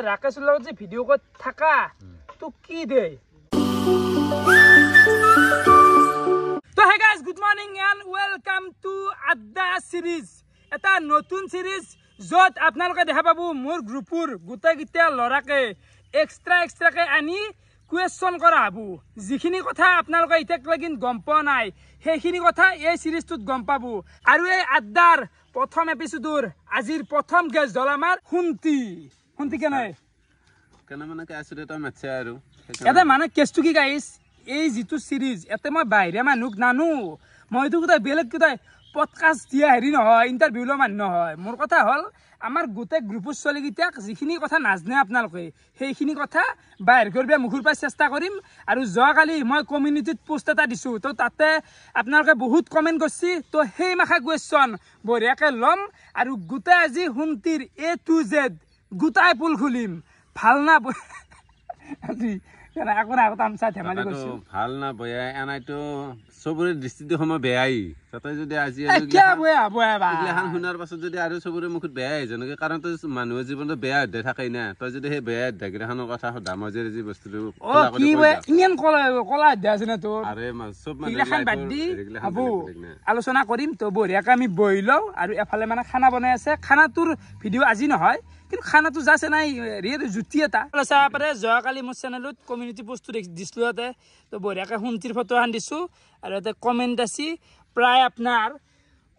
ৰাকেশৰ লগত যে ভিডিঅ' কত থাকা তো কি দে তো hey guys good morning and welcome to Adda series এটা নতুন সিৰিজ যত আপোনালোকে দেখা পাবো মোৰ গ্ৰুপৰ গোটেইকেইটা লৰাকে এক্সট্ৰাকে আনি কুৱেশ্যন কৰা হব যিখিনি কথা আপোনালোকে ইতেক লাগিন গম পোৱা নাই সেইখিনি কথা এই সিৰিজটোত গম পাব আৰু এই আড্ডাৰ প্ৰথম এপিসোডৰ আজিৰ প্ৰথম গেষ্ট হল আমাৰ হুন্তি কেনে মানে কি আছে এটা মাছে আৰু এটা মানে কেছটো কি গাইছ এই যিটো সিৰিজ এতে মই বাহিৰা মানুহক নানো মইতো কোথায় বেলেগ কোথায় পডকাষ্ট দিয়া হেৰি নহয় ইণ্টাৰভিউ লোৱা মানুহ নহয় মোৰ কথা হ'ল আমাৰ গোটেই গ্ৰুপৰ ছোৱালীকেইটাক যিখিনি কথা নাজানে আপোনালোকে সেইখিনি কথা বাহিৰ কৰিব মুখৰ পৰা চেষ্টা কৰিম আৰু যোৱাকালি মই কমিউনিটিত পোষ্ট এটা দিছোঁ তো তাতে আপোনালোকে বহুত কমেণ্ট কৰিছে তো সেই মাখা কুৱেশ্যন বঢ়িয়াকৈ ল'ম আৰু গোটেই আজি হুন্তিৰ A to Z গোটাই পুল খুলিম ভাল না আজি আকৌ তামচা ধেমালি কৰিছোঁ ভাল না বয়া এনাইতো সবৰে দৃষ্টিটো সময় বেয়াই তাতে যদি আজি এগিলাখান শুনাৰ পাছত যদি আৰু সবৰে মুখত বেয়াই যেনেকৈ কাৰণ তই মানুহৰ জীৱনটো বেয়া অধ্যায় থাকেই না তই যদি সেই বেয়া অধ্যায়গিলাখনৰ কথা সদা মই যে যি বস্তুটো ইমান কলা অধ্যায় আছে না তোৰ আৰে চব আলোচনা কৰিম তো বঢ়িয়াকৈ আমি বহি লওঁ আৰু এফালে মানে খানা বনাই আছে খানাটোৰ ভিডিঅ' আজি নহয় কিন্তু খানাটো যাছে নাই জুতি এটা চাব পাৰে যোৱাকালি মোৰ চেনেলত কমিউনিটি পোষ্টটো দিছিলোঁ ইয়াতে তো বঢ়িয়াকৈ হুন্তিৰ ফটো এখন দিছোঁ আৰু ইয়াতে কমেণ্ট আছে প্ৰায় আপোনাৰ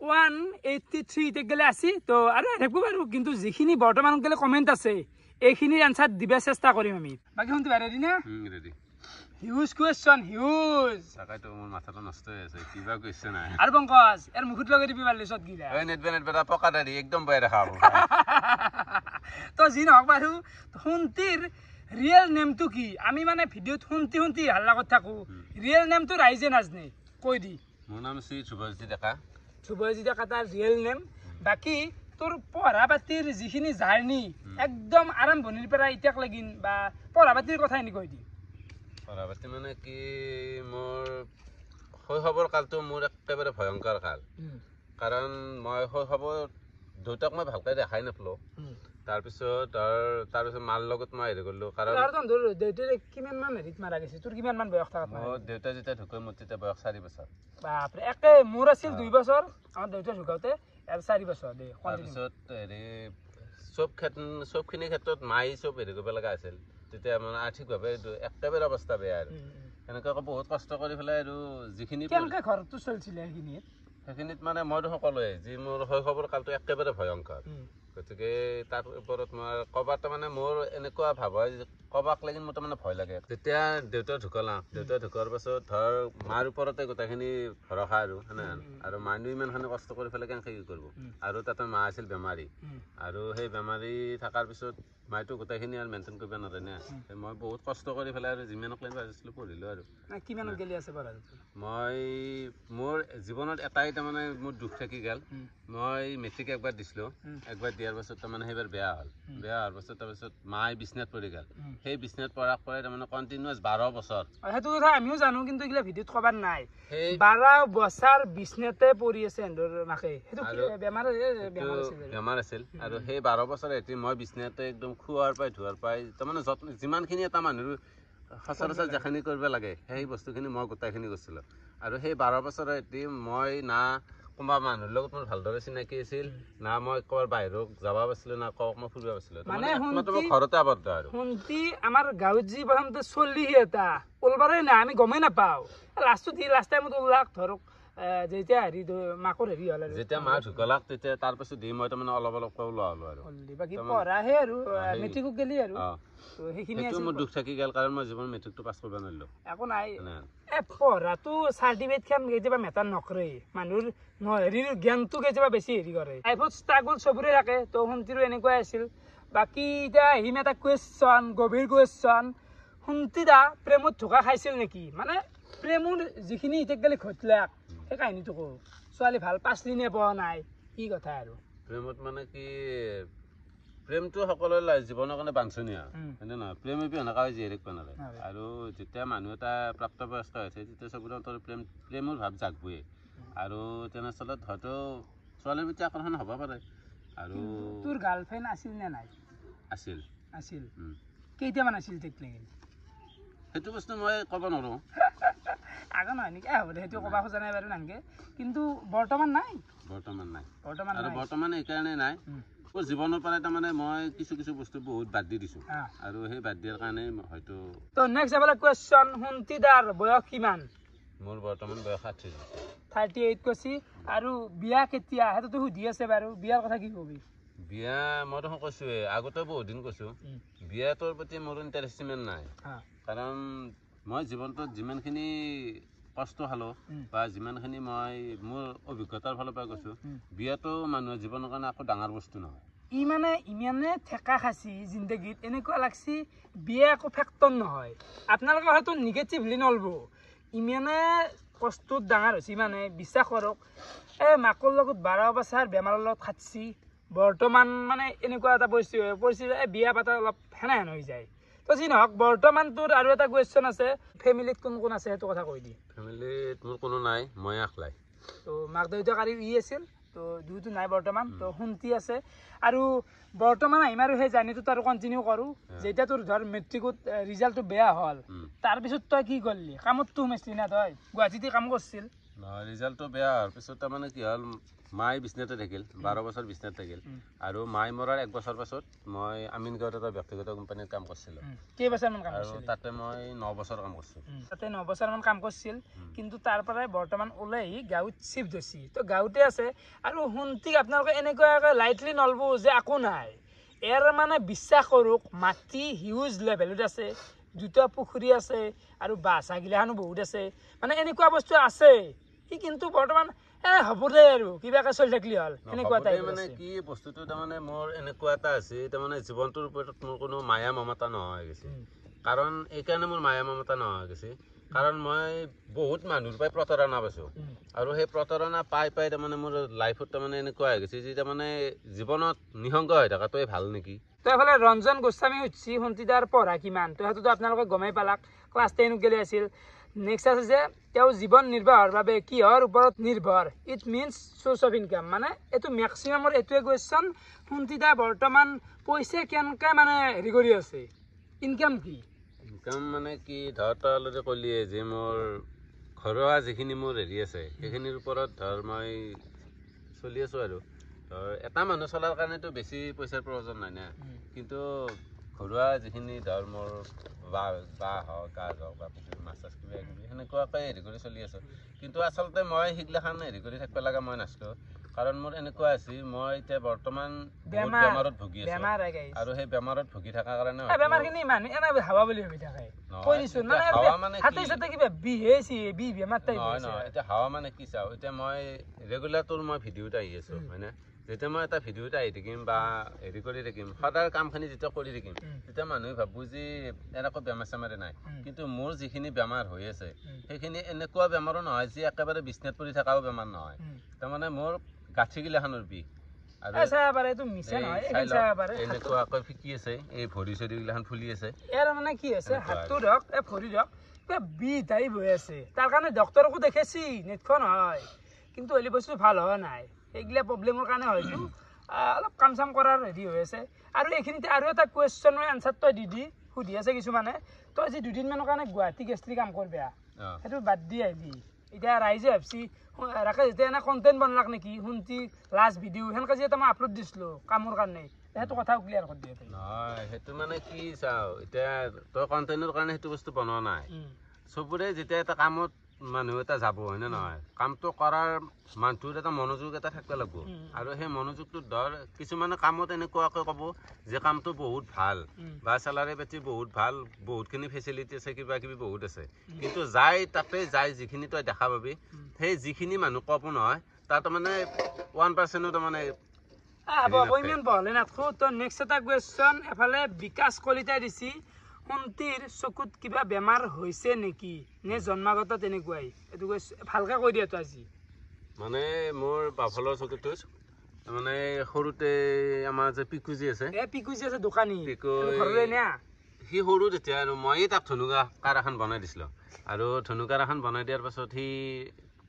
183 এতিয়া গেলে আছে তো আৰু থাকিব বাৰু কিন্তু যিখিনি বৰ্তমান গেলে কমেণ্ট আছে এইখিনিৰ এনচাৰ দিব চেষ্টা কৰিম আমি বাকী শুনতে পাৰে ৰেডি না ৰেডি হিউজ কুৱেশ্যন হিউজ তাকাইতো মোৰ মাথাটো নষ্ট হৈ আছে কিবা কুৱেশ্যন আহে আৰু পংকজ এৰ মুখত লগাই দিবি বালি চত গিলা এই নেট পকা দাড়ি একদম বেয়া দেখাব তো যি নহওক বাৰু হুন্তিৰ ৰিয়েল নেমটো কি আমি মানে ভিডিঅ'ত শুনতি হাল্লা কৰি থাকো ৰিয়েল নেমটো ৰাইজে নাজানে কৈ দি মোৰ নাম শ্ৰী শুভজিৎ ডেকা তাৰ ৰিয়েল নেম বাকী তোৰ পঢ়া পাতিৰ যিখিনি জাৰ্নি একদম আৰম্ভণিৰ পৰা এতিয়াক লাগিন বা পঢ়া পাতিৰ কথা এনে কৈ দি পঢ়া পাতি মানে কি মোৰ শৈশৱৰ কালটো মোৰ একেবাৰে ভয়ংকৰ কাল কাৰণ মই শৈশৱত দেউতাক মই ভালকৈ দেখাই নাপালোঁ তাৰপিছত মাৰ লগত মই হেৰি কৰিলোঁ কাৰণ কিমান মান হেৰিত মাৰা গৈছে তোৰ কিমান মান বয়স থকা দেউতা যেতিয়া ঢুকাই মোৰ তেতিয়া বয়স 4 বছৰ বাপৰে একে মোৰ আছিল 2 বছৰ আমাৰ দেউতা ঢুকাওঁতে 4 বছৰ দেই তাৰপিছত হেৰি চবখিনি ক্ষেত্ৰত মাই চব হেৰি কৰিব লগা আছিল তেতিয়া মানে আৰ্থিকভাৱে একেবাৰে অৱস্থা বেয়া আৰু এনেকুৱাকৈ বহুত কষ্ট কৰি পেলাই আৰু যিখিনি ঘৰটো চলিছিলে সেইখিনিত মানে মইতো সকলোৱে যি মোৰ শৈশৱৰ কালটো একেবাৰে ভয়ংকৰ গতিকে তাৰ ওপৰত মই ক'বাত তাৰমানে মোৰ এনেকুৱা ভাৱ হয় ক'বাক লাগি মোৰ তাৰমানে ভয় লাগে যেতিয়া দেউতা ঢুকোৱাৰ পাছত ধৰ মাৰ ওপৰতে গোটেইখিনি ভৰসা আৰু সেনেহেন আৰু মানুহ ইমানখিনি কষ্ট কৰি পেলাই কেনেকৈ কি কৰিব আৰু তাতে মা আছিল বেমাৰী আৰু সেই বেমাৰী থকাৰ পিছত মাইতো গোটেইখিনি আৰু মেইনটেইন কৰিব নোৱাৰে না মই বহুত কষ্ট কৰি পেলাই আৰু যিমানক লাগি পাৰিছিলোঁ পঢ়িলোঁ আৰু কিমানত গেলি আছে মই মোৰ জীৱনত এটাই তাৰমানে মোৰ দুখ থাকি গ'ল মই মেট্ৰিক একবাৰ দিছিলোঁ একবাৰ দিয়াৰ পাছত তাৰমানে সেইবাৰ বেয়া হোৱাৰ পাছত তাৰপিছত মায়ে বিছনাত পৰি গ'ল সেই বিছনাত পৰাৰ পৰাই তাৰমানে কণ্টিনিউৱাছ 12 বছৰ সেইটো কথা আমিও জানো কিন্তু এইগিলা ভিডিঅ'ত ক'বাৰ নাই 12 বছৰ বিছনাতে পৰি আছে মাকে সেইটো বেমাৰ আছিল আৰু সেই 12 বছৰ এটি মই বিছনাতে একদম খোৱাৰ পাই ধোৱাৰ পাই তাৰমানে যিমানখিনি এটা মানুহৰ সচৰাচৰ যিখিনি কৰিব লাগে সেই বস্তুখিনি মই গোটেইখিনি কৰিছিলোঁ আৰু সেই 12 বছৰ এটি মই না কোনোবা মানুহৰ লগত মোৰ ভালদৰে চিনাকি আছিল না মই ক'ৰবাৰ বাহিৰত যাব পাৰিছিলোঁ না ক'ৰবাত মই ফুৰিব পাৰিছিলোঁ মানে ঘৰতে আবদ্ধ আৰু শুনতি আমাৰ গাঁৱত যি প্ৰথমতে চলি এটা ওলবাৰে না আমি গমেই নাপাওঁ লাষ্ট টাইমত ওলাক ধৰক যেতিয়া হেৰি মাকৰ হেৰি হ'ল আৰু যেতিয়া মা ঢুকালাক তেতিয়া তাৰপিছত দি মই তাৰমানে অলপকৈ ওলোৱা হ'লোঁ আৰু বাকী পঢ়াহে আৰু মেট্ৰিকত গেলি আৰু সেইখিনি মোৰ দুখ থাকি গ'ল কাৰণ মই জীৱন মেট্ৰিকটো পাছ কৰিব নোৱাৰিলোঁ একো নাই পঢ়াটো চাৰ্টিফিকেট খান কেতিয়াবা মেটাৰ নকৰে মানুহৰ হেৰিৰ জ্ঞানটো কেতিয়াবা বেছি হেৰি কৰে লাইফত ষ্ট্ৰাগল চবৰে থাকে তো শুনতিৰো এনেকুৱাই আছিল বাকী এতিয়া আহিম এটা কুৱেশ্যন গভীৰ কুৱেশ্যন শুনতি দা প্ৰেমত ধোকা খাইছিল নেকি মানে প্ৰেমৰ যিখিনি এতিয়া গেলি ঘটলাক সেই কাহিনীটো কওঁ ছোৱালী ভাল পাছলি নে পোৱা নাই কি কথা আৰু প্ৰেমত মানে কি প্ৰেমটো সকলোৰে জীৱনৰ কাৰণে বাঞ্ছনীয় হয়নে নহয় প্ৰেম এনেকুৱা হয় জীয়েৰেক পেনালে আৰু যেতিয়া মানুহ এটা প্ৰাপ্তবয়স্ক হৈছে তেতিয়া চবৰে অন্তৰত প্ৰেমৰ ভাৱ জাগবয়ে আৰু তেনেস্থলত হয়তো ছোৱালীৰ প্ৰতি আকৰ্ষণ হ'ব পাৰে আৰু তোৰ গাৰ্লফ্ৰেণ্ড আছিল নে নাই আছিল আছিল কেইটামান আছিল ঠিক লাগিল সেইটো বস্তু মই ক'ব নোৱাৰোঁ আগৰ নহয় নেকি হ'ব দে সেইটো ক'ব খোজা নাই বাৰু নাংকে কিন্তু বৰ্তমান নাই আৰু বৰ্তমান এইকাৰণে নাই মোৰ জীৱনৰ পৰা তাৰমানে মই কিছু বস্তু বহুত বাদ দি দিছোঁ আৰু সেই বাদ দিয়াৰ কাৰণে হয়তো তো নেক্সট এবাৰ কুৱেশ্যন শুন্তিদাৰ বয়স কিমান মোৰ বৰ্তমান বয়স 38 কৈছি আৰু বিয়া কেতিয়া সেইটোতো সুধি আছে বাৰু বিয়াৰ কথা কি কবি বিয়া মই দেখোন কৈছোৱে আগতে বহুত দিন কৈছোঁ বিয়াটোৰ প্ৰতি মোৰ ইণ্টাৰেষ্ট ইমান নাই কাৰণ মই জীৱনটোত যিমানখিনি কষ্ট খালোঁ বা যিমানখিনি মই মোৰ অভিজ্ঞতাৰ ফালৰ পৰা কৈছোঁ বিয়াটো মানুহৰ জীৱনৰ কাৰণে একো ডাঙৰ বস্তু নহয় ই মানে ইমানে ঠেকা খাচি জিন্দগীত এনেকুৱা লাগছি বিয়া একো ফেক্টৰ নহয় আপোনালোকে হয়তো নিগেটিভলি নলব ইমানে কষ্টত ডাঙৰ হৈছে মানে বিশ্বাস কৰক এই মাকৰ লগত 12 বছৰ বেমাৰৰ লগত খাটছি বৰ্তমান মানে এনেকুৱা এটা পৰিস্থিতি বিয়া পাতা অলপ হেনাহেন হৈ যায় তো যি নহওক বৰ্তমান তোৰ আৰু এটা কুৱেশ্যন আছে ফেমিলিত কোন আছে সেইটো কথা কৈ দি ফেমিলিত মোৰ কোনো নাই মই একলাই তো মাক দেউতাক আৰু আছিল তো দুইটো নাই বৰ্তমান তো শুনতি আছে আৰু বৰ্তমান আহিম আৰু সেই জাৰ্নিটো আৰু কণ্টিনিউ কৰোঁ যেতিয়া তোৰ ধৰ মেট্ৰিকত ৰিজাল্টটো বেয়া হ'ল তাৰপিছত তই কি কৰিলি কামততো সোমাইছিলি না তই গুৱাহাটীতে কাম কৰিছিল নহয় ৰিজাল্টটো বেয়া হোৱাৰ পিছত তাৰমানে কি হ'ল মায়ে বিচনাতে থাকিল 12 বছৰ বিচনাত থাকিল আৰু মায়ে মৰাৰ 1 বছৰ পাছত মই আমিনগাঁৱত এটা ব্যক্তিগত কোম্পানীত কাম কৰিছিলোঁ কেইবছৰমান কাম আৰু তাতে মই 9 বছৰ কাম কৰিছোঁ তাতে 9 বছৰমান কাম কৰিছিল কিন্তু তাৰ পৰাই বৰ্তমান ওলাই গাঁৱত চিফ্ট হৈছে তো গাঁৱতে আছে আৰু শুনতিক আপোনালোকে এনেকুৱাকৈ লাইটলি নলব যে একো নাই ইয়াৰ মানে বিশ্বাস কৰোঁ মাটি হিউজ লেভেলত আছে দুটা পুখুৰী আছে আৰু বাছাগিলাখানো বহুত আছে মানে এনেকুৱা বস্তু আছে সি কিন্তু বৰ্তমান হ'ব দে আৰু কিবাকে চলি থাকিলে হ'ল এনেকুৱা টাইপ মানে কি বস্তুটো তাৰমানে মোৰ এনেকুৱা এটা আছে তাৰমানে জীৱনটোৰ ওপৰত মোৰ কোনো মায়া মমতা নোহোৱা হৈ গৈছে কাৰণ এইকাৰণে মোৰ মায়া মমতা নোহোৱা হৈ গৈছে কাৰণ মই বহুত মানুহৰ পৰাই প্ৰতাৰণা পাইছোঁ আৰু সেই প্ৰতাৰণা পাই তাৰমানে মোৰ লাইফত তাৰমানে এনেকুৱা হৈ গৈছে যে তাৰমানে জীৱনত নিঃসংগ হৈ থকাটোৱে ভাল নেকি তো এফালে ৰঞ্জন গোস্বামী সুধছি শুন্তিদাৰ পঢ়া কিমান তো সেইটোতো আপোনালোকে গমেই পালাক ক্লাছ 10 গেলে আছিল নেক্সট আছে যে তেওঁ জীৱন নিৰ্বাহৰ বাবে কিহৰ ওপৰত নিৰ্ভৰ it means source of income মানে এইটো মেক্সিমামৰ এইটোৱে কুৱেশ্যন শুন্তিদা বৰ্তমান পইচা কেনেকৈ মানে হেৰি কৰি আছে ইনকাম কি ইনকাম মানে কি ধৰ তই অলৰেডি ক'লিয়ে যে মোৰ ঘৰুৱা যিখিনি মোৰ হেৰি আছে সেইখিনিৰ ওপৰত ধৰ মই চলি আছোঁ আৰু ধৰ এটা মানুহ চলাৰ কাৰণেতো বেছি পইচাৰ প্ৰয়োজন নাই না কিন্তু ঘৰুৱা যিখিনি ধৰ মোৰ বাঁহ হওক গাজ হওক বা মাছ চাছ কিবা কিবি সেনেকুৱাকৈ হেৰি কৰি চলি আছোঁ কিন্তু আচলতে মই সেইগিলাখান হেৰি কৰি থাকিব লগা মই নাছিলোঁ কাৰণ মোৰ এনেকুৱা আছিল মই এতিয়া বৰ্তমান বেমাৰত ভুগি আছোঁ আৰু সেই বেমাৰত ভুগি থকাৰ কাৰণে এতিয়া হাৱা মানে কি চাওঁ এতিয়া মই ৰেগুলাৰ তোৰ মই ভিডিঅ'ত আহি আছোঁ হয়নে যেতিয়া মই এটা ভিডিঅ'ত আহি থাকিম বা হেৰি কৰি থাকিম সদায় কামখিনি যেতিয়া কৰি থাকিম তেতিয়া মানুহে ভাবোঁ যে এনেকুৱা বেমাৰ চেমাৰে নাই কিন্তু মোৰ যিখিনি বেমাৰ হৈ আছে সেইখিনি এনেকুৱা বেমাৰো নহয় যে একেবাৰে বিচনাত পৰি থকাও বেমাৰ নহয় তাৰমানে মোৰ গাঁঠিগিলাখনৰ বিষ আৰু এনেকুৱাকৈ ফিকি আছে এই ভৰি চৰিগিলাখন ফুলি আছে ইয়াৰ মানে কি আছে হাতটো ধৰক এই ভৰি ধৰক কিবা বিষ টাইপ হৈ আছে তাৰ কাৰণে ডক্তৰকো দেখাইছি নেটখন হয় কিন্তু হ'লে বস্তু ভাল হোৱা নাই এইগিলা প্ৰব্লেমৰ কাৰণে হয়তো অলপ কাম চাম কৰাৰ হেৰি হৈ আছে আৰু এইখিনিতে আৰু এটা কুৱেশ্যনৰ এনচাৰ তই দি সুধি আছে কিছুমানে তই যি 2 দিনমানৰ কাৰণে গুৱাহাটী গেষ্ট্ৰি কাম কৰবি সেইটো বাদ দি আহিবি এতিয়া ৰাইজে ভাবছি ৰাকেশ যেতিয়া এনে কণ্টেণ্ট বনলাক নেকি শুনতি লাষ্ট ভিডিঅ' সেনেকৈ যে মই আপলোড দিছিলোঁ কামৰ কাৰণে সেইটো কথাও ক্লিয়াৰ কৰি দিয়ে নহয় সেইটো মানে কি চাওঁ এতিয়া তই কণ্টেণ্টৰ কাৰণে সেইটো বস্তু বনোৱা নাই চবৰে যেতিয়া এটা কামত মানুহ এটা যাব হয়নে নহয় কামটো কৰাৰ মানুহটোৰ এটা মনোযোগ এটা থাকিব লাগিব আৰু সেই মনোযোগটো ধৰ কিছুমানে কামত এনেকুৱাকৈ ক'ব যে কামটো বহুত ভাল বা চেলাৰী পাতি বহুত ভাল বহুতখিনি ফেচিলিটি আছে কিবা কিবি বহুত আছে কিন্তু যাই তাতে যাই যিখিনি তই দেখা পাবি সেই যিখিনি মানুহ ক'ব নহয় তাত মানে 1% তাৰমানে নেক্সট এটা কুৱেশ্যন এফালে বিকাশ কলিতাই দিছি শুন্তিৰ চকুত কিবা বেমাৰ হৈছে নেকি নে জন্মাগত তেনেকুৱাই এইটো ভালকৈ কৈ দিয়া তো আজি মানে মোৰ বাফলৰ চকুটোত মানে সৰুতে আমাৰ যে পিকুজি আছে দোকানী সি সৰু তেতিয়া আৰু ময়ে তাক ধনুকাৰ এখন বনাই দিছিলোঁ আৰু ধনুকাৰ এখন বনাই দিয়াৰ পাছত সি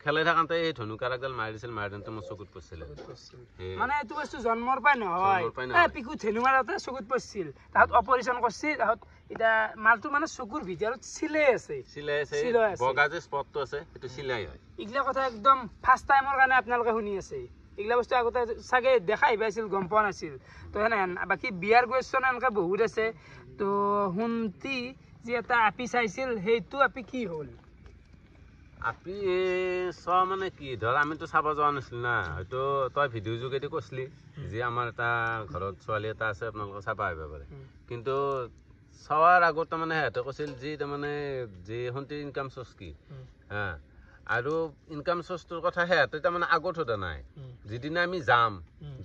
খেলাই থাকোঁতে এই ধনুকাৰ একডাল মাৰি দিছিল, মাৰি দিওঁতে মোৰ চকুত পৰিছিলে। মানে এইটো বস্তু জন্মৰ পাই নহয়, পিকু ধেনু মাৰোতে চকুত পৰিছিল, তাহাঁত অপাৰেশ্যন কৰিছিল, তাহাঁত এতিয়া মালটো মানে চকুৰ ভিতৰত চিলাই আছে, বগা যে স্পটটো আছে সেইটো চিলাই হয়। এইগিলা কথা একদম ফাৰ্ষ্ট টাইমৰ কাৰণে আপোনালোকে শুনি আছে। এইগিলা বস্তু আগতে চাগে দেখাই পাইছিল, গম পোৱা নাছিল। তো সেনেহেন বাকী বিয়াৰ কুৱেশ্যন এনেকৈ বহুত আছে। তো শুনতি যে এটা আপি চাইছিল, সেইটো আপি কি হ'ল? আপি চোৱা মানে কি, ধৰ আমিতো চাব যোৱা নাছিলো না, হয়তো তই ভিডিঅ' যোগেদি কৈছিলি যে আমাৰ এটা ঘৰত ছোৱালী এটা আছে, আপোনালোকে চাব আহিব পাৰে। কিন্তু চোৱাৰ আগত তাৰমানে সিহঁতে কৈছিল যি তাৰমানে যে শুনতি ইনকাম চ'ৰ্চ কি, হা, আৰু ইনকাম চ'ৰ্চটোৰ কথা সিহঁতে তাৰমানে আগত সোধা নাই। যিদিনা আমি যাম,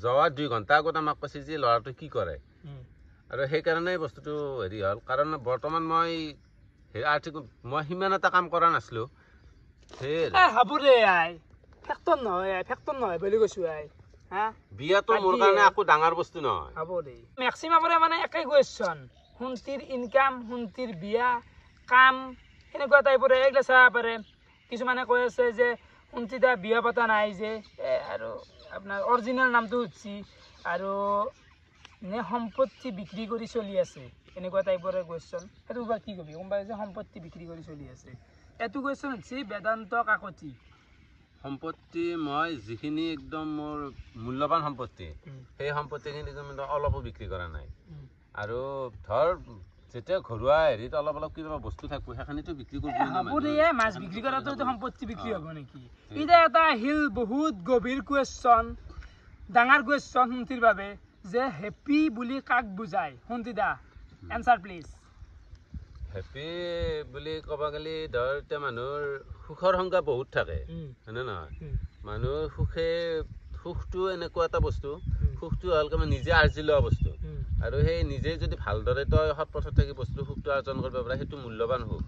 যোৱাৰ 2 ঘণ্টা আগত আমাক কৈছে যে ল'ৰাটো কি কৰে, আৰু সেইকাৰণে বস্তুটো হেৰি হ'ল। কাৰণ বৰ্তমান মই আৰ্থিক মই সিমান এটা কাম কৰা নাছিলোঁ। বিয়াটো মোৰ কাৰণে একো ডাঙৰ বস্তু নহয়। মেক্সিমামৰে মানে একেই কুৱেশ্যন, শুনতিৰ ইনকাম, শুনতিৰ বিয়া, কাম, সেনেকুৱা টাইপৰে এইগিলা চাব পাৰে। কিছুমানে কৈ আছে যে শুনতিতা বিয়া পতা নাই যে, আৰু আপোনাৰ অৰিজিনেল নামটো সুধছি, আৰু নে সম্পত্তি বিক্ৰী কৰি চলি আছে, এনেকুৱা টাইপৰে কুৱেশ্যন। সেইটো বা কি কবি, কোনোবাই যে সম্পত্তি বিক্ৰী কৰি চলি আছে, এইটো কুৱেশ্যন হৈছে বেদান্ত কাকতি। সম্পত্তি মই যিখিনি একদম মোৰ মূল্যৱান সম্পত্তি, সেই সম্পত্তিখিনি অলপো বিক্ৰী কৰা নাই। আৰু ধৰ যেতিয়া ঘৰুৱা হেৰিত অলপ অলপ কিবা বস্তু থাকিব, সেইখিনিতো বিক্ৰী কৰিব। মাছ বিক্ৰী কৰাটো সম্পত্তি বিক্ৰী হ'ব নেকি? এতিয়া এটা আহিল বহুত গভীৰ কুৱেশ্যন, ডাঙৰ কুৱেশ্যন শুনতিৰ বাবে, যে হেপী বুলি কাক বুজায়? শুনতিদা এনচাৰ প্লিজ। হেপী বুলি ক'ব গ'লে ধৰ এতিয়া মানুহৰ সুখৰ সংজ্ঞা বহুত থাকে, হয়নে নহয়? মানুহৰ সুখটো এনেকুৱা এটা বস্তু, সুখটো হ'ল নিজে আৰ্জি লোৱা বস্তু, আৰু সেই নিজে যদি ভালদৰে তই সৎ পথত থাকি বস্তু সুখটো অৰ্জন কৰিব পাৰে, সেইটো মূল্যৱান সুখ।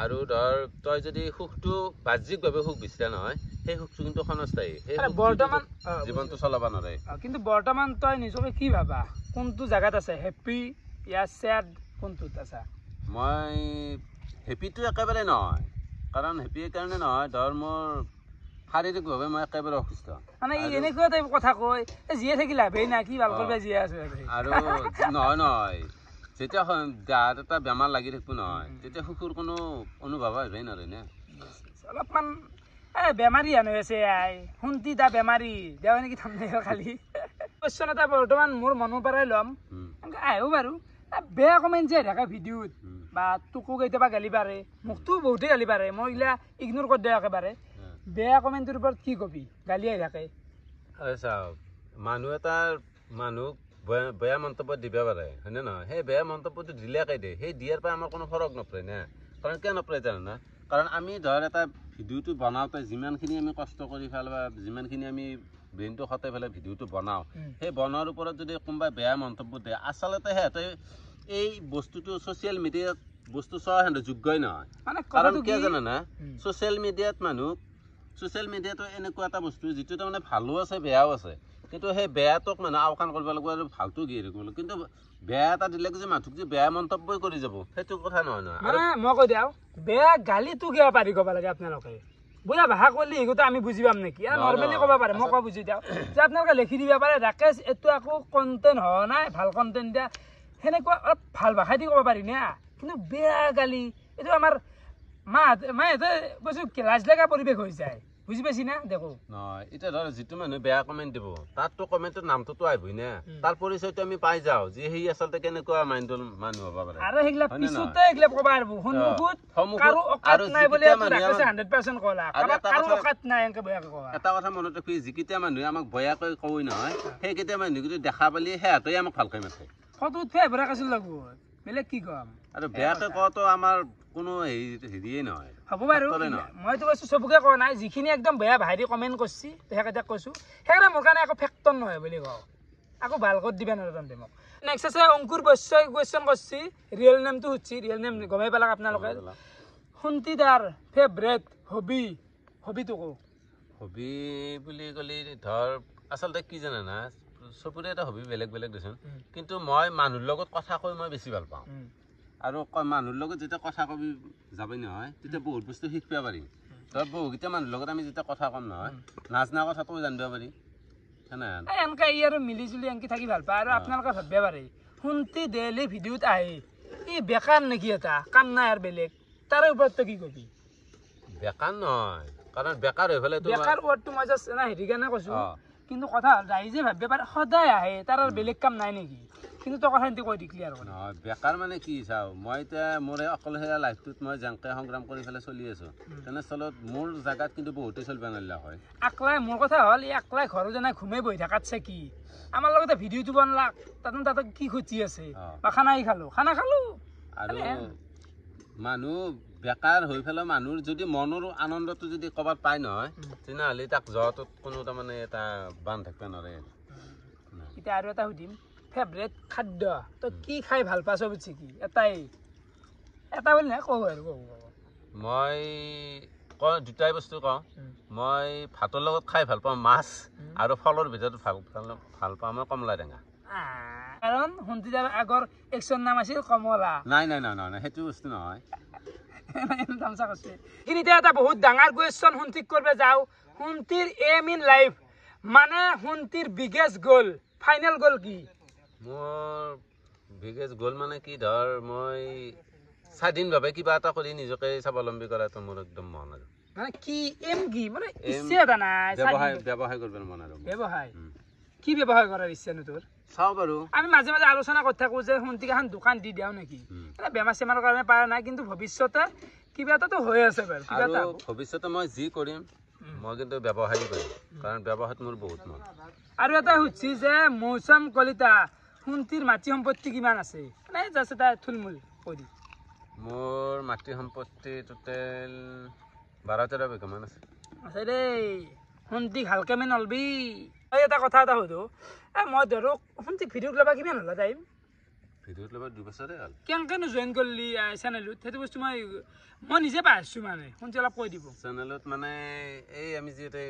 আৰু ধৰ তই যদি সুখটো বাহ্যিকভাৱে সুখ বিচাৰা নহয়, সেই সুখটো কিন্তু ক্ষণস্থায়ী, সেই বৰ্তমান জীৱনটো চলাব নোৱাৰে। কিন্তু বৰ্তমান তই নিজকে কি ভাবা, কোনটো জেগাত আছে, হেপী ইয়া চেড, কোনটোত আছা? মই হেপিটো একেবাৰে নহয়, কাৰণ হেপি কাৰণে নহয়, ধৰ মোৰ শাৰীৰিকভাৱে মই একেবাৰে অসুস্থ। মানে এনেকুৱা টাইপ কথা কয়, জীয়াই থাকি লাভেই নাই, কি ভাল কৰিব জীয়াই আছে। আৰু নহয় যেতিয়া দেহাত এটা বেমাৰ লাগি থাকিব নহয়, তেতিয়া সুখৰ কোনো অনুভৱ আহিবই নোৱাৰে নে? অলপমান বেমাৰী হেন হৈ আছে, শুনতি দা বেমাৰী দেৱা নেকি তাৰমানে খালি কুৱেশ্যন এটা বৰ্তমান মোৰ মনৰ পৰাই ল'ম, আহিব বাৰু। বেয়া কমেণ্ট যে থাকে ভিডিঅ'ত, বা তোকো কেতিয়াবা গালি পাৰে, মোকতো বহুতেই গালি পাৰে, মই এইগিলা ইগনোৰ কৰি দিওঁ একেবাৰে। বেয়া কমেণ্টৰ ওপৰত কি কবি? গালি আহি থাকে। চাওক, মানুহ এটাৰ মানুহক বেয়া মন্তব্য দিব পাৰে, হয়নে নহয়? সেই বেয়া মন্তব্যটো দিলেকে দিয়ে, সেই দিয়াৰ পৰা আমাৰ কোনো ফৰক নপৰে না। কাৰণ কিয় নপৰে জানো না? কাৰণ আমি ধৰ এটা ভিডিঅ'টো বনাওঁতে যিমানখিনি আমি কষ্ট কৰি পেলাই বা যিমানখিনি আমি ব্ৰেইনটো খটাই পেলাই ভিডিঅ'টো বনাওঁ, সেই বনোৱাৰ ওপৰত যদি কোনোবাই বেয়া মন্তব্য দিয়ে, আচলতে সিহঁতে এই বস্তুটো ছ'চিয়েল মিডিয়াত বস্তু চোৱা সিহঁতে যোগ্যই নহয়। কাৰণ কিয় জানে না? ছ'চিয়েল মিডিয়াটো এনেকুৱা এটা বস্তু যিটো তাৰমানে ভালো আছে বেয়াও আছে, কিন্তু সেই বেয়াটোক মানে আওকাণ কৰিব লাগিব আৰু ভালটো কি হেৰি কৰিব লাগিব। কিন্তু বেয়া এটা দিলে যে মানুহক যে বেয়া মন্তব্যই কৰি যাব, সেইটো কথা নহয় নহয়। মানে মই কৈ দিওঁ, বেয়া গালিটো কিয় পাৰি ক'ব লাগে আপোনালোকে? বুঢ়া ভাষা কৰিলে সেইগোটা আমি বুজি পাম নেকি? নৰ্মেলি ক'ব পাৰে, মই বুজি দিওঁ যে আপোনালোকে লিখি দিব পাৰে, ৰাকেশ এইটো একো কণ্টেণ্ট হোৱা নাই, ভাল কণ্টেণ্ট দিয়া, সেনেকুৱা অলপ ভাল ভাষাই দি ক'ব পাৰি না। কিন্তু বেয়া গালি, এইটো আমাৰ মাহঁতে কৈছো লাজ লগা পৰিৱেশ হৈ যায়, বুজি পাইছি না? দেখো নহয়, এতিয়া ধৰ যিটো মানুহে বেয়া কমেণ্ট দিব, তাততো কমেণ্টৰ নামটোতো আহিবই না, তাৰ পৰিচয়টো আমি পাই যাওঁ যে সি আচলতে কেনেকুৱা মাইণ্ডৰ মানুহ হ'ব পাৰে। আৰু সেইগিলা পিছতে এইগিলা ক'ব পাৰিব, সন্মুখত কাৰো অকাত নাই বুলি ৰাকেশে 100% ক'লা, কাৰো অকাত নাই এনেকে বেয়াকে ক'বা। এটা কথা মনত ৰাখবি, যিকেইটা মানুহে আমাক বেয়াকৈ কয় নহয়, সেইকেইটা মানুহে দেখা পালি সিহঁতে আমাক ভালকৈ মাতে। ফটো উঠে ৰাকেশৰ লগত, বেলেগ কি ক'ম? আৰু বেয়াকৈ কোৱাটো আমাৰ কোনো হেৰিয়ে নহয়। হ'ব বাৰু, মইতো কৈছোঁ চবকে কোৱা নাই, যিখিনি একদম বেয়া ভাইৰি কমেণ্ট কৰিছে সেইকেইটাক কৈছোঁ, সেইকেইটা মোৰ কাৰণে একো ফেক্টৰ নহয় বুলি কওঁ, আকৌ ভাল কৰি দিবা নোৱাৰে তহঁতে মোক। নেক্সট আছে অংকুৰ বৈশ্যই কুৱেশ্যন কৰিছে, ৰিয়েল নেমটো সুধিছে, ৰিয়েল নেম গমেই পালাক আপোনালোকে। শুনতিদাৰ ফেভৰেট হবিটো কওঁ? হবি বুলি ক'লে ধৰ আচলতে কি জানে না, চবৰে এটা হবি বেলেগ বেলেগ দেচোন, কিন্তু মই মানুহৰ লগত কথা কৈ মই বেছি ভাল পাওঁ। আৰু মানুহৰ লগত যেতিয়া কথা কবি যাবি নহয়, তেতিয়া বহুত বস্তু শিকিব পাৰিম। তই বহুকেইটা মানুহৰ লগত আমি যেতিয়া কথা ক'ম নহয় নাজনা কথাটো জানিব পাৰি এনেকৈ ই আৰু মিলি জুলি এনেকৈ থাকি ভাল পায় আৰু আপোনালোকে ভাবিব পাৰে শুনতি ডেইলি ভিডিঅ'ত আহে ই বেকাৰ নেকি এটা কাম নাই আৰু বেলেগ তাৰে ওপৰত তই কি কবি বেকাৰ নহয় কাৰণ বেকাৰ হৈ পেলাই বেকাৰ ৱৰ্ডটো মই জাষ্ট হেৰি কাৰণে কৈছোঁ কিন্তু কথা হ'ল ৰাইজে ভাবিব পাৰে সদায় আহে তাৰ আৰু বেলেগ কাম নাই নেকি কিন্তু তই কথা কৈ দি ক্লিয়াৰ কৰা নহয় বেকাৰ মানে কি চাওঁ মই এতিয়া মোৰ অকলশৰীয়া লাইফটোত মই যেনেকৈ সংগ্ৰাম কৰি পেলাই চলি আছোঁ তেনেস্থলত মোৰ জেগাত কিন্তু বহুতেই চলিব নোৱাৰিলে হয় আকলাই মোৰ কথা হ'ল এই আকলাই ঘৰৰ যেনে ঘুমে বহি থকাতছে কি আমাৰ লগতে ভিডিঅ'টো বনলাক তাতে কি খুচি আছে বা খানাই খালোঁ আৰু মানুহ বেকাৰ হৈ পেলাই মানুহৰ যদি মনৰ আনন্দটো যদি ক'ৰবাত পায় নহয় তেনেহ'লে তাক যোৱাটোত কোনো তাৰমানে এটা বান থাকিব নোৱাৰে এতিয়া আৰু এটা সুধিম ফেভৰেট খাদ্য তই কি খাই ভাল পাইছ বুজিছে কি এটাই এটা বুলি নাই কওঁ আৰু মই কওঁ দুটাই বস্তু কওঁ মই ভাতৰ লগত খাই ভাল পাওঁ মাছ আৰু ফলৰ ভিতৰত ভাল পাওঁ মই কমলা টেঙা কাৰণ শুনতিদাৰ আগৰ একচন নাম আছিল কমলা নাই সেইটো বস্তু নহয় কিন্তু এতিয়া এটা বহুত ডাঙৰ কুৱেশ্যন শুনতিক কৰিব যাওঁ শুনতিৰ এম ইন লাইফ মানে শুনতিৰ বিগেষ্ট গ'ল ফাইনেল গ'ল কি মোৰ বিগেষ্ট গ'ল মানে কি ধৰ মই স্বাধীনভাৱে কিবা এটা কৰি নিজকে স্বাৱলম্বী কৰাটো মোৰ একদম মন আৰু মানে কি এম কি মানে ইচ্ছা এটা নাই ব্যৱসায় কৰিব মন আৰু ব্যৱসায় কি ব্যৱসায় কৰাৰ ইচ্ছা নো তোৰ চাওঁ বাৰু আমি মাজে মাজে আলোচনা কৰি থাকোঁ যে শুনতিক এখন দোকান দি দিওঁ নেকি বেমাৰ চেমাৰৰ কাৰণে পৰা নাই কিন্তু ভৱিষ্যতে কিবা এটাতো হৈ আছে বাৰু কিবা এটা ভৱিষ্যতে মই যি কৰিম মই কিন্তু ব্যৱসায় কৰিম কাৰণ ব্যৱসায়ত মোৰ বহুত মন আৰু এটা সুধিছে যে মৌচম কলিতা শুনতিৰ মাটি সম্পত্তি কিমান আছে মানে জাষ্ট এটা থুলমূল কৈ দি মোৰ মাটি সম্পত্তি টোটেল 12-13 বিঘামান আছে দেই শুনতিক ভালকৈ মানে নলবি এটা কথা এটা সুধো মই ধৰক শুনতিক ভিডিঅ'ত ল'বা কিমান হ'লা টাইম ভিডিঅ'ত ল'বা 2 বছৰে হ'ল কেনেকৈনো জইন কৰিলি চেনেলত সেইটো বস্তু মই নিজে পাই আছোঁ মানে শুনতি অলপ কৈ দিব চেনেলত মানে এই আমি যিহেতু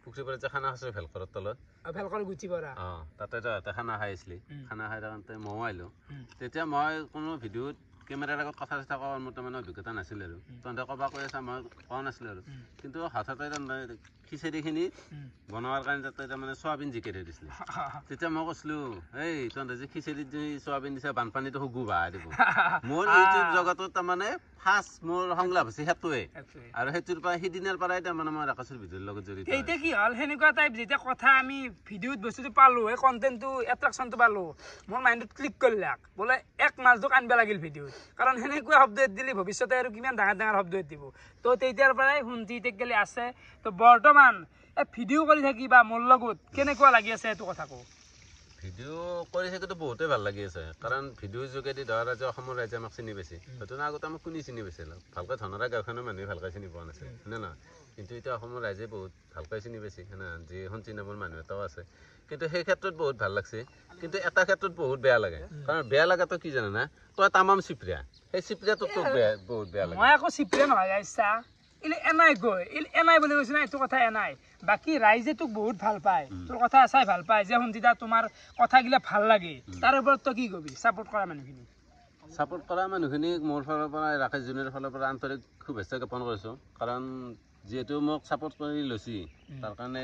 পুখুৰীপাৰত যে খানা খাইছোঁ ভেলকৰৰ তলত ভেলকৰ গুচি পৰা তাতে তহঁতে খানা খাই আছিলি খানা খাই থাকোঁতে ময়ো আহিলোঁ তেতিয়া মই কোনো ভিডিঅ'ত কেমেৰাৰ আগত কথা চথা কোৱাৰ মোৰ তাৰমানে অভিজ্ঞতা নাছিল আৰু তহঁতে ক'বা কৈ আছা মই কোৱা নাছিলোঁ আৰু কিন্তু হঠাতে খিচিৰিখিনি বনোৱাৰ কাৰণে তাতে তাৰমানে চয়াবিন জিকাই দিছিলে তেতিয়া মই কৈছিলোঁ এই তহঁতে যে খিচিৰিত যে চয়াবিন দিছে বানপানীটো শুগু বাহাই দিব মোৰ ইউটিউব জগতত তাৰমানে ফাৰ্ষ্ট মোৰ সংলাপ আছে সেইটোৱে আৰু সেইটোৰ পৰা সিদিনাৰ পৰাই তাৰমানে মই ৰাকেশৰ ভিডিঅ'ৰ লগত জড়িত এতিয়া কি হ'ল সেনেকুৱা টাইপ যেতিয়া কথা আমি ভিডিঅ'ত বস্তুটো পালোঁ সেই কণ্টেণ্টটো এট্ৰেকশ্যনটো পালোঁ মোৰ মাইণ্ডত ক্লিক কৰিলাক বোলে এক মাছটোক আনিব লাগিল ভিডিঅ'ত কাৰণ সেনেকুৱা শব্দ দিলে ভৱিষ্যতে আৰু কিমান ডাঙৰ শব্দ দিব তো তেতিয়াৰ পৰাই শুনতি টেকগেলি আছে তো বৰ্তমান এই ভিডিঅ' কৰি থাকি বা মোৰ লগত কেনেকুৱা লাগি আছে সেইটো কথা কওঁ ভিডিঅ' কৰি থাকোঁতো বহুতেই ভাল লাগি আছে কাৰণ ভিডিঅ'ৰ যোগেদি ধৰা যে অসমৰ ৰাইজে আমাক চিনি পাইছে হয়তো আগতে আমাক কোনে চিনি পাইছিল ভালকৈ ধনৰা গাঁওখনৰ মানুহে ভালকৈ চিনি পোৱা নাছিল হয়নে নহয় কিন্তু এতিয়া অসমৰ ৰাইজে বহুত ভালকৈ চিনি পাইছে হয়নে যি শুনতি নামৰ মানুহ এটাও আছে কিন্তু সেই ক্ষেত্ৰত বহুত ভাল লাগছে কিন্তু এটা ক্ষেত্ৰত বহুত বেয়া লাগে কাৰণ বেয়া লগাটো কি জানে না তই তামাম চিপৰিয়া সেই চিপৰিয়াটো তোক বহুত বেয়া লাগে মই আকৌ চিপৰিয়া নহয় ইচ্ছা এনাই গৈ এনাই বুলি কৈছে না এইটো কথা এনাই বাকী ৰাইজে তোক বহুত ভাল পায় তোৰ কথা চাই ভাল পায় যে শুনতি তোমাৰ কথাগিলা ভাল লাগে তাৰ ওপৰত তই কি কবি ছাপোৰ্ট কৰা মানুহখিনিক মোৰ ফালৰ পৰা ৰাকেশ জুনিয়ৰ ফালৰ পৰা আন্তৰিক শুভেচ্ছা জ্ঞাপন কৰিছোঁ কাৰণ যিহেতু মোক ছাপোৰ্ট কৰি লৈছি তাৰ কাৰণে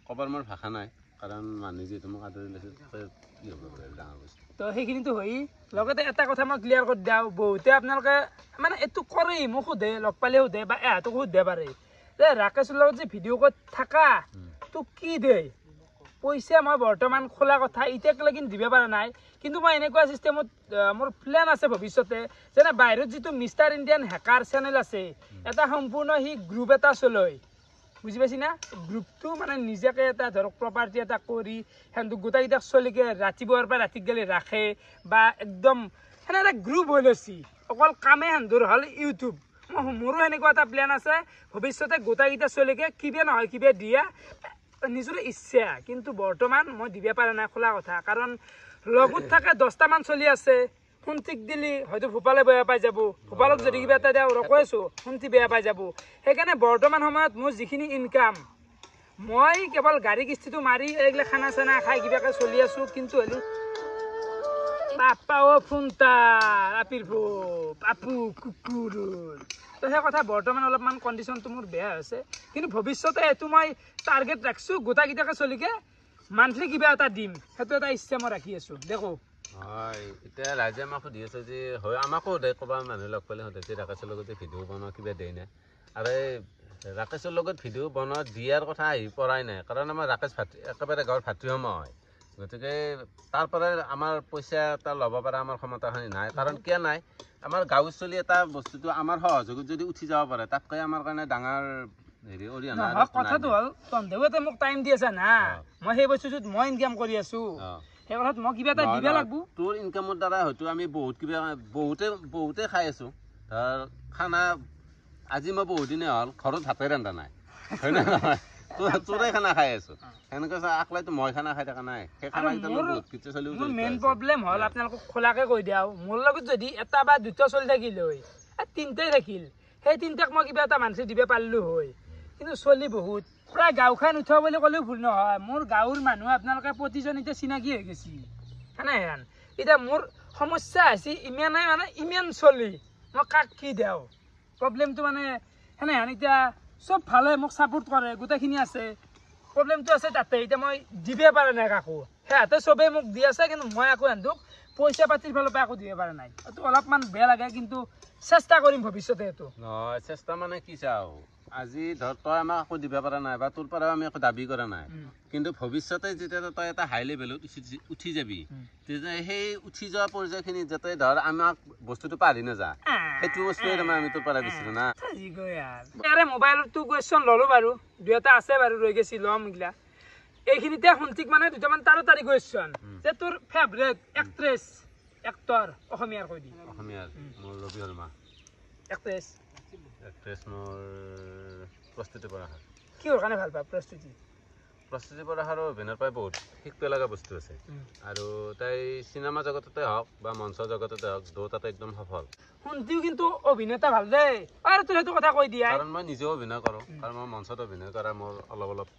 ক'বৰ মোৰ ভাষা নাই কাৰণ মানুহে যিহেতু মোক আদৰি লৈছে কি হ'ব ডাঙৰ বস্তু তো সেইখিনিতো হয় লগতে এটা কথা মই ক্লিয়াৰ কৰি দিওঁ বহুতে আপোনালোকে মানে এইটো কৰে মোক সোধে লগ পালে সোধে বা এহাতক সোধে পাৰে যে ৰাকেশৰ লগত যে ভিডিঅ' কৰি থাকা তোক কি দে পইচা মই বৰ্তমান খোলা কথা এতিয়ালৈকে দিব পৰা নাই কিন্তু মই এনেকুৱা চিষ্টেমত মোৰ প্লেন আছে ভৱিষ্যতে যেনে বাহিৰত যিটো মিষ্টাৰ ইণ্ডিয়ান হেকাৰ চেনেল আছে এটা সম্পূৰ্ণ সি গ্ৰুপ এটা চলয় বুজি পাইছি না গ্ৰুপটো মানে নিজাকে এটা ধৰক প্ৰপাৰ্টি এটা কৰি সেন্দুক গোটেইকেইটাক চলিকে ৰাতিপুৱাৰ পৰা ৰাতি গেলি ৰাখে বা একদম সেনে এটা গ্ৰুপ হৈ লৈছি অকল কামে সেন্দুৰ হ'ল ইউটিউব মোৰো সেনেকুৱা এটা প্লেন আছে ভৱিষ্যতে গোটেইকেইটা চলিকে কিবা নহয় কিবা দিয়া নিজৰ ইচ্ছা কিন্তু বৰ্তমান মই দিব পৰা নাই খোলা কথা কাৰণ লগত থাকে 10টামান চলি আছে শুনতিক দিলি হয়তো ভূপালে বেয়া পাই যাব ভূপালক যদি কিবা এটা দিওঁ ৰখাইছোঁ শুনতি বেয়া পাই যাব সেইকাৰণে বৰ্তমান সময়ত মোৰ যিখিনি ইনকাম মই কেৱল গাড়ী কিস্তিটো মাৰি এইগিলা খানা চানা খাই কিবাকৈ চলি আছোঁ কিন্তু হ'লে বাপা ও ফুন্তা আপিৰ পাপু কুকুৰ তো সেই কথা বৰ্তমান অলপমান কণ্ডিশ্যনটো মোৰ বেয়া হৈছে কিন্তু ভৱিষ্যতে এইটো মই টাৰ্গেট ৰাখিছোঁ গোটাকেইটাকে চলিকে মান্থলি কিবা এটা দিম সেইটো এটা ইচ্ছা মই ৰাখি আছোঁ দেখো হয় এতিয়া ৰাইজে আমাক সুধি আছে যে হয় আমাকো সোধে ক'বা মানুহ লগ পালে সোধে যে ৰাকেশৰ লগত ভিডিঅ' বনোৱা কিবা দেই নাই আৰু এই ৰাকেশৰ লগত ভিডিঅ' বনোৱা দিয়াৰ কথা আহি পৰাই নাই কাৰণ আমাৰ ৰাকেশ ভাতৃ একেবাৰে গাঁৱৰ ভাতৃসমা হয় গতিকে তাৰ পৰাই আমাৰ পইচা এটা ল'ব পৰা আমাৰ ক্ষমতাখিনি নাই কাৰণ কিয় নাই আমাৰ গাঁৱত চলি এটা বস্তুটো আমাৰ সহযোগত যদি উঠি যাব পাৰে তাতকৈ আমাৰ কাৰণে ডাঙৰ হেৰি অৰিহণা কথাটো হ'ল তহঁতেও মোক টাইম দি আছা না মই সেই বস্তুটোত মই ইনকাম কৰি আছোঁ সেই কথাত মই কিবা এটা দিব লাগিব তোৰ ইনকামৰ দ্বাৰা হয়তো আমি বহুত কিবা বহুতে খাই আছোঁ ধৰ খানা আজি মই বহুত দিনে হ'ল ঘৰত ভাতে ৰন্ধা নাই হয় নে নহয় তোৰে খানা খাই আছোঁ সেনেকৈ আকলাইতো মই খানা খাই থকা নাই সেই খানাকেইটা বহুত কিছু চলিব মোৰ মেইন প্ৰব্লেম হ'ল আপোনালোকক খোলাকৈ কৈ দিওঁ মোৰ লগত যদি এটা বা দুটা চলি থাকিল হয় তিনিটাই থাকিল সেই তিনিটাক মই কিবা এটা মানচি দিব পাৰিলোঁ হয় কিন্তু চলি বহুত প্ৰায় গাঁওখন উঠোৱা বুলি ক'লেও ভুল নহয় মোৰ গাঁৱৰ মানুহ আপোনালোকে প্ৰতিজন এতিয়া চিনাকি হৈ গৈছে সেনেহেন এতিয়া মোৰ সমস্যা হৈছে ইমানেই মানে ইমান চলি মই কাক কি দিওঁ প্ৰব্লেমটো মানে সেনেহেন এতিয়া চব ভালে মোক ছাপোৰ্ট কৰে গোটেইখিনি আছে প্ৰব্লেমটো আছে তাতে এতিয়া মই দিব পৰা নাই কাকো সিহঁতে চবেই মোক দি আছে কিন্তু মই আকৌ সিহঁতক পইচা পাতিৰ ফালৰ পৰা একো দিব পৰা নাই এইটো অলপমান বেয়া লাগে কিন্তু চেষ্টা কৰিম ভৱিষ্যতে এইটো নহয় চেষ্টা মানে কি চাওঁ আজি ধৰ তই আমাক একো দিব পৰা নাই বা তোৰ পৰাও আমি একো দাবী কৰা নাই কিন্তু ভৱিষ্যতে যেতিয়া তই এটা হাই লেভেলত উঠি যাবি তেতিয়া সেই উঠি যোৱা পৰ্যায়খিনিত যাতে ধৰ আমাক বস্তুটো পাহৰি নাযায় সেইটো বস্তুৱে তাৰমানে আমি তোৰ পৰা বিচাৰোঁ না মোবাইলতো কুৱেশ্যন ল'লোঁ বাৰু দুই এটা আছে বাৰু ৰৈ গৈছি ল'ম এইগিলা এইখিনিতে শুনঠিক মানে দুটামান তাড়াতাড়ি কুৱেশ্যন যে তোৰ ফেভৰেট এক্ট্ৰেছ এক্টৰ অসমীয়াৰ কৈ দি অসমীয়াৰ মোৰ ৰবি শৰ্মা এক্ট্ৰেছ মোৰ প্ৰস্তুতি পৰাশৰ কিহৰ কাৰণে ভাল পায় প্ৰস্তুতি পৰাশৰৰ অভিনয়ৰ পৰাই বহুত শিকিব লগা বস্তু আছে আৰু তাই চিনেমা জগততে হওক বা মঞ্চ জগততে হওক দুটাতে একদম সফল শুনতিও কিন্তু অভিনেতা ভাল দেই আৰু তোৰ সেইটো কথা কৈ দিয়া কাৰণ মই নিজেও অভিনয় কৰোঁ কাৰণ মই মঞ্চত অভিনয় কৰা মোৰ অলপ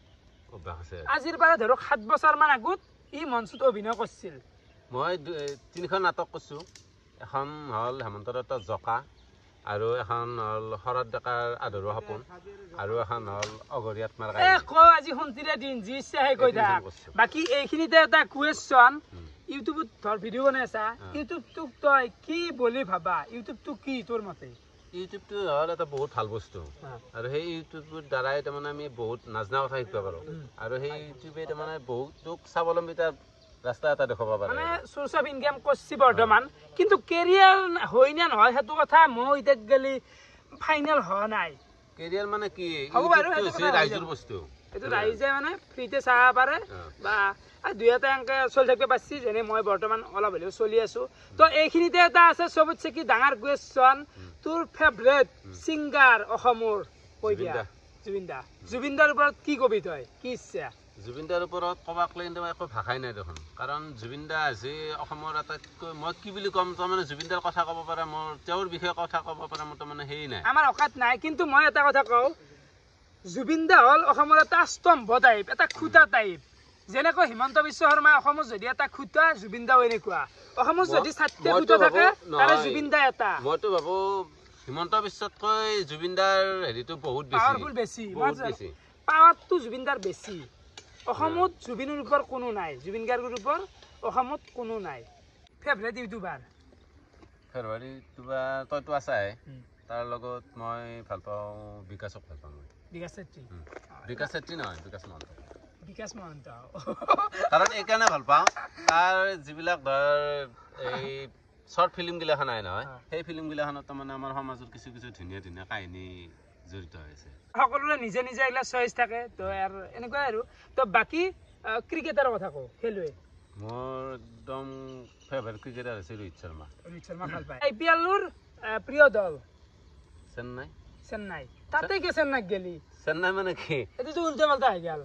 অভ্যাস আছে আজিৰ পৰা ধৰক 7 বছৰমান আগত ই মঞ্চত অভিনয় কৰিছিল মই 3খন নাটক কৰিছোঁ এখন হ'ল হেমন্ত দত্তৰ জকা আৰু এখন হ'ল শৰৎ ডেকাৰ আধৰুৱা সপোন আৰু এখন হ'ল অগৰীয়াত মাৰ আজি শুনতিৰে দিন যি ইচ্ছা সেই কৈ থাক বাকী এইখিনিতে এটা কুৱেশ্যন ইউটিউবত ধৰ ভিডিঅ' বনাই আছা ইউটিউবটোক তই কি বুলি ভাবা ইউটিউবটো কি তোৰ মতে ইউটিউবটো হ'ল এটা বহুত ভাল বস্তু আৰু সেই ইউটিউবৰ দ্বাৰাই তাৰমানে আমি বহুত নাজনা কথা শিকিব পাৰোঁ আৰু সেই ইউটিউবে তাৰমানে বহুতোক স্বাৱলম্বিতাৰ ৰাস্তা এটা দেখাব পাৰে মানে সোৰ্চ অফ ইনকাম কৰিছে বৰ্তমান কিন্তু কেৰিয়াৰ হয় নে নহয় সেইটো কথা মই এতিয়া গেলি ফাইনেল হোৱা নাই কেৰিয়াৰ মানে কি ৰাইজৰ বস্তু এইটো ৰাইজে মানে ফ্ৰীতে চাব পাৰে বা দুই এটা এনেকৈ চলি থাকিব পাৰিছে যেনে মই বৰ্তমান অলপ হ'লেও চলি আছোঁ তো এইখিনিতে এটা আছে চবতছে কি ডাঙৰ কুৱেশ্যন তোৰ ফেভৰেট ছিংগাৰ অসমৰ কৈ দিয়া জুবিন দাৰ ওপৰত কি কবি তই কি ইচ্ছা জুবিন দাৰ ওপৰত ক'বাক লৈ কিন্তু একো ভাষাই নাই দেখোন কাৰণ জুবিন দা আজি অসমৰ আটাইতকৈ মই কি বুলি ক'ম তাৰমানে জুবিন দাৰ কথা ক'ব পাৰে মোৰ তেওঁৰ বিষয়ে কথা ক'ব পাৰে মোৰ তাৰমানে হেৰি নাই আমাৰ অকাত নাই কিন্তু মই এটা কথা কওঁ জুবিন দা হ'ল অসমৰ এটা স্তম্ভ টাইপ এটা খুঁটা টাইপ যেনেকৈ হিমন্ত বিশ্ব শৰ্মাই অসমত যদি এটা খুঁটা জুবিন দাও এনেকুৱা অসমত যদি 7টা খুঁটা থাকে তাৰে জুবিন দা এটা মইতো ভাবোঁ হিমন্ত বিশ্বতকৈ জুবিন দাৰ হেৰিটো বহুত বেছি পাৱাৰটো জুবিন দাৰ বেছি অসমত জুবিনৰ ওপৰত কোনো নাই জুবিন গাৰ্গৰ ওপৰত অসমত কোনো নাই ফেভৰেট ইউটিউবাৰ তইতো আছাই তাৰ লগত মই ভাল পাওঁ বিকাশক ভাল পাওঁ বিকাশ চেত্ৰী নহয় বিকাশ মহন্ত কাৰণ এইকাৰণে ভাল পাওঁ তাৰ যিবিলাক ধৰ এই শ্বৰ্ট ফিল্মগিলাখন আহে নহয় সেই ফিল্মগিলাখনত তাৰমানে আমাৰ সমাজৰ কিছু ধুনীয়া কাহিনী জড়িত হৈছে সকলোৰে নিজে এইগিলা চইচ থাকে তো আৰু এনেকুৱাই আৰু তো বাকী ক্ৰিকেটাৰৰ কথা কওঁ খেলুৱৈ মোৰ একদম ফেভাৰিট ক্ৰিকেটাৰ হৈছে ৰোহিত শৰ্মা ভাল পায় IPL-ৰ প্ৰিয় দল চেন্নাই তাতে কি চেন্নাইক গেলি চেন্নাই মানে কি এইটো উল্টা পাল্টা হৈ গেল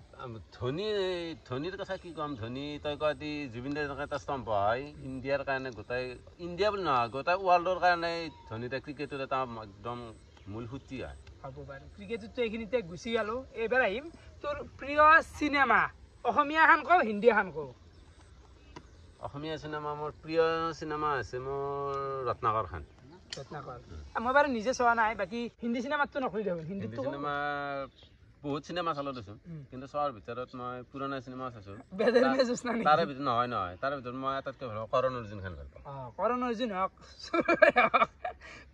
ধোনীৰ কথা কি ক'ম ধোনী তই কয় জুবিন দাৰ এটা স্তম্ভ হয় ইণ্ডিয়াৰ কাৰণে গোটেই ইণ্ডিয়া বুলি নহয় গোটেই ৱৰ্ল্ডৰ কাৰণে ধোনী ক্ৰিকেটৰ এটা একদম মূল সূত্ৰী হয় হ'ব বাৰু ক্ৰিকেটতো এইখিনিতে গুচি গ'লোঁ এইবাৰ আহিম তোৰ প্ৰিয় চিনেমা অসমীয়া এখন কওঁ হিন্দী এখন কওঁ অসমীয়া চিনেমা মোৰ প্ৰিয় চিনেমা আছে মোৰ ৰত্নাকৰ খান। ৰত্নাকৰ মই বাৰু নিজে চোৱা নাই, বাকী হিন্দী চিনেমাতটো নকৰি দেখোন। হিন্দী চিনেমা বহুত চিনেমা চালো দেচোন, কিন্তু চোৱাৰ ভিতৰত মই পুৰণা চিনেমা চাইছো। তাৰে ভিতৰত নহয় তাৰে ভিতৰত মই আটাইতকৈ ভাল পাওঁ কৰণ অৰ্জুন খান ভাল পাওঁ। কৰণ অৰ্জুন হওক,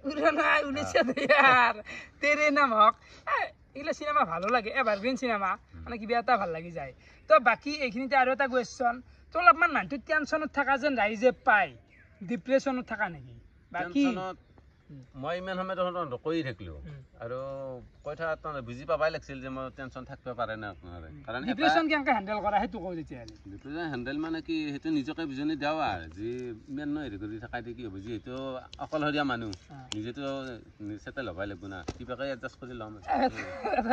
পুৰণা 1900 তেৰে নাম হওক, এইগিলা চিনেমা ভালো লাগে, এভাৰগ্ৰীণ চিনেমা, মানে কিবা এটা ভাল লাগি যায়। তো বাকী এইখিনিতে আৰু এটা কুৱেশ্যন, তো অলপমান মানুহটো টেনশ্যনত থকা যেন ৰাইজে পায়, ডিপ্ৰেশ্যনত থকা নেকি? বাকী মই ইমান সময় তহঁতক কৈ থাকিলো আৰু কৈ থকা বুজি পাবাই লাগিছিল যে মই টেনশ্যন থাকিব পাৰে না আপোনাৰে। কাৰণ ডিপ্ৰেশ্যন কেনেকৈ হেণ্ডেল কৰা সেইটো কওঁ। তেতিয়াহ'লে ডিপ্ৰেশ্যন হেণ্ডেল মানে কি, সেইটো নিজকে বুজনি দিওঁ আৰু যি ইমান হেৰি কৰি থকা দিয়ে কি হ'ব, যিহেতু অকলশৰীয়া মানুহ, নিজেতো চেটেল হ'বই লাগিব না, কিবাকে এডজাষ্ট কৰি ল'ম।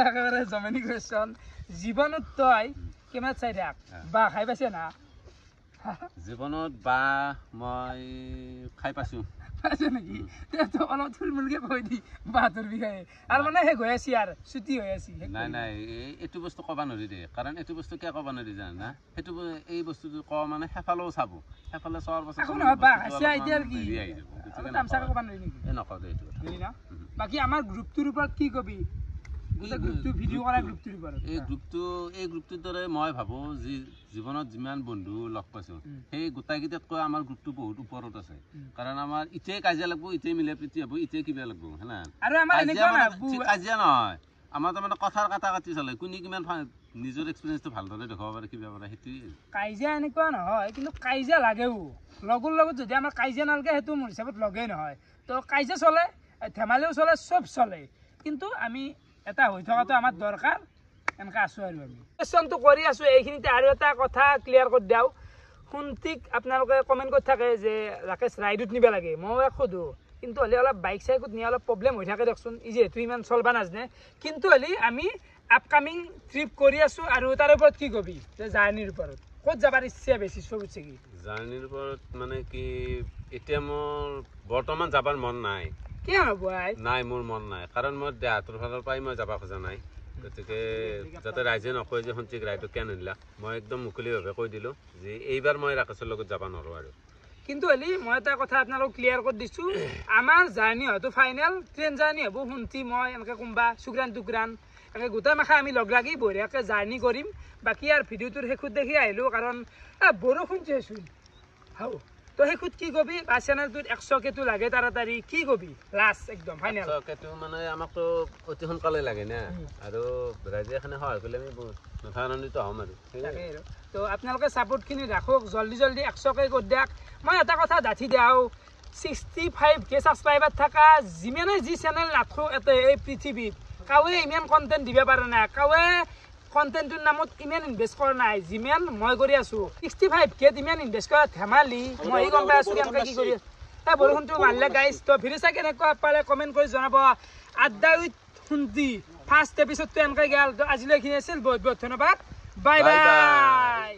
একেবাৰে জমনি কুৱেশ্যন, জীৱনত তই কেমেৰাত চাই থাক বা খাই পাইছে না? জীৱনত বাঁহ মই খাই পাইছোঁ। নেকি? অলপ থুলমূলকে কৈ দি বাঁহটোৰ বিষয়ে, আৰু মানে শেষ হৈ আছে আৰু ছুটি হৈ আছে। নাই এইটো বস্তু ক'ব নোৱাৰি দেই, কাৰণ এইটো বস্তু কিয় ক'ব নোৱাৰি জানা? সেইটো এই বস্তুটো কোৱা মানে সেইফালেও চাব, সেইফালে চোৱাৰ পাছত নকওঁ দেই এইটো কথা। বাকী আমাৰ গ্ৰুপটোৰ ওপৰত কি কবি? এই গ্ৰুপটোৰ দৰে মই ভাবোঁ যি জীৱনত যিমান বন্ধু লগ পাইছোঁ সেই গোটাইকেইটাতকৈ আমাৰ গ্ৰুপটো বহুত ওপৰত আছে। কাৰণ আমাৰ ইতিয়াই কাজিয়া লাগব, ইতিয়াই মিলা প্ৰীতি হ'ব, ইতিয়াই কিবা লাগব, হয়না? কাজিয়া নহয়, আমাৰ তাৰমানে কথাৰ কাটি চলে, কোনে কিমান নিজৰ এক্সপিৰিয়েঞ্চটো ভালদৰে দেখুৱাব পাৰে, কিবা পাৰে, সেইটোৱে। কাজিয়া এনেকুৱা নহয়, কিন্তু কাজিয়া লাগেও। লগৰ লগত যদি আমাৰ কাজিয়া নালাগে সেইটো মোৰ হিচাপত লগেই নহয়। তো কাজিয়া চলে, ধেমালিও চলে, চব চলে, কিন্তু আমি এটা হৈ থকাটো আমাৰ দৰকাৰ। এনেকৈ আছোঁ আৰু আমি কুৱেশ্যনটো কৰি আছোঁ। এইখিনিতে আৰু এটা কথা ক্লিয়াৰ কৰি দিওঁ, শুনতিক আপোনালোকে কমেণ্ট কৰি থাকে যে ৰাকেশ ৰাইডত নিব লাগে, মই সোধোঁ, কিন্তু হ'লে অলপ বাইক চাইকত নিয়ে অলপ প্ৰব্লেম হৈ থাকে দিয়কচোন, যিহেতু ইমান চলবা নাজানে। কিন্তু হ'লে আমি আপকামিং ট্ৰিপ কৰি আছোঁ। আৰু তাৰ ওপৰত কি কবি যে জাৰ্ণিৰ ওপৰত ক'ত যাবাৰ ইচ্ছা বেছি চবতছে? কি জাৰ্ণিৰ ওপৰত মানে কি, এতিয়া মোৰ বৰ্তমান যাবাৰ মন নাই। কিয় হ'ব? নাই, মোৰ মন নাই, কাৰণ মই দেহাটোৰ ফালৰ পৰাই মই যাব খোজা নাই। গতিকে যাতে ৰাইজে নকয় যে সন্তিক ৰাইডত কিয় নিলা, মই একদম মুকলিভাৱে কৈ দিলোঁ যে এইবাৰ মই ৰাকেশৰ লগত যাব নোৱাৰোঁ আৰু। কিন্তু হ'লে মই এটা কথা আপোনালোকক ক্লিয়াৰ কৰি দিছোঁ, আমাৰ জাৰ্ণি হয়তো ফাইনেল ট্ৰেইন জাৰ্ণি হ'ব। শুনতি মই এনেকৈ কোনোবা চুকৰান টুকৰান এনেকৈ গোটেই মাখা আমি লগ লাগি বঢ়িয়াকৈ জাৰ্ণি কৰিম। বাকী আৰু ভিডিঅ'টোৰ শেষত দেখি আহিলোঁ, কাৰণ বৰষুণ চেচোন হাও। তো শেষত কি কবি? বা চেনেলটোত 100Kটো লাগে তাড়াতাড়ি, কি কবি লাষ্ট একদম ফাইনেল? 100Kটো মানে আমাকতো অতি সোনকালে লাগে না, আৰু ৰাইজে এখানে সহায় কৰিলে আমি বহুত আনন্দিত হ'ম আৰু। তো আপোনালোকে ছাপোৰ্টখিনি ৰাখক, জল্দি 100K কৰি দিয়ক। মই এটা কথা ডাঠি দিওঁ, 65K ছাবস্ক্ৰাইবাৰ থকা যিমানে যি চেনেল নাথাকক এতে এই পৃথিৱীত, কাৱে ইমান কণ্টেণ্ট দিব পাৰে নাই, কাৱে কণ্টেণ্টটোৰ নামত ইমান ইনভেষ্ট কৰা নাই যিমান মই কৰি আছোঁ। 65Kত ইমান ইনভেষ্ট কৰা ধেমালি? মই গম পাই আছোঁ কেনেকৈ কি কৰি আছোঁ। বৰষুণটো মাৰিলে গাইজ, তো ভিডিঅ' চাই কেনেকুৱা পালে কমেণ্ট কৰি জনাব। আড্ডা উইথ শুনতি ফাৰ্ষ্ট এপিছডটো এনেকৈ গ'ল। তো আজিলৈ এইখিনি আছিল, বহুত বহুত ধন্যবাদ, বাই বাই।